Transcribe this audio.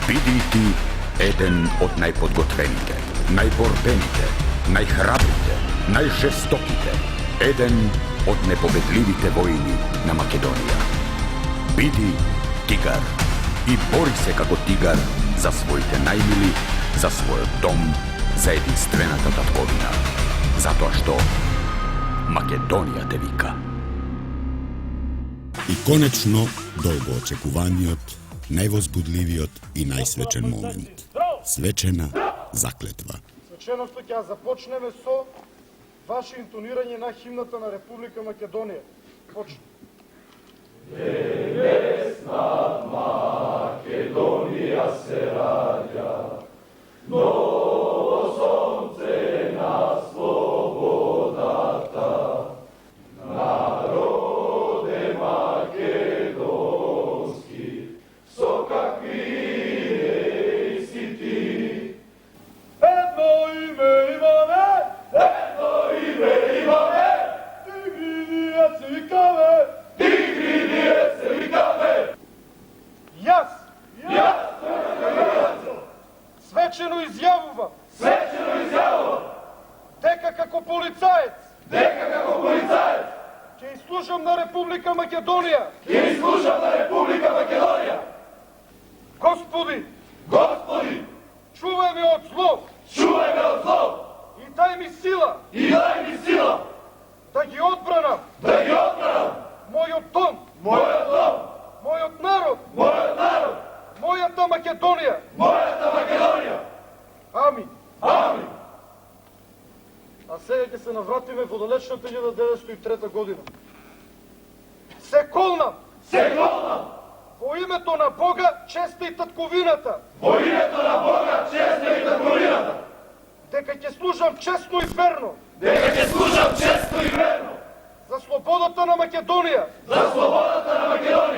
Биди ти еден од најподготвените, најборбените, најхрабрите, најжестоките, еден од непобедливите воини на Македонија. Биди тигар и бори се како тигар за своите најмили, за својот дом, за единствената татковина. Затоа што Македонија те вика. И конечно, долго очекуваниот, највозбудливиот и најсвечен момент. Свечена заклетва. Свеченото ќе започнеме со ваше интонирање на химната на Република Македонија. Почне. Денес над Македонија се раѓа, ново сонце на слободата. Народе македонски, со какви идеи си ти? Едно име имаме, Едно име имаме, Тигринијат се викаме, Тигринијат се викаме. јас, Јас, свечено изјавувам, свечено изјавувам, дека како полицаец дека како полицаец ќе изслужам на Република Македонија. ќе изслужам на Република Македонија. Господи, Господи, чувај ме од зло чувај ме од зло и дај ми сила и дај ми сила да ги одбранам да ги одбранам мојот дом, мојот дом, мојот народ, мојот народ, мојата Македонија. мојата Македонија. Амин. Амин. А сега ќе се навратиме во далечната 1903 година. Се колнам Се молам во името на Бога, честа и татковината, во името на Бога, честа и татковината, дека ќе служам честно и верно дека ќе служам честно и верно за слободата на Македонија, за слободата на Македонија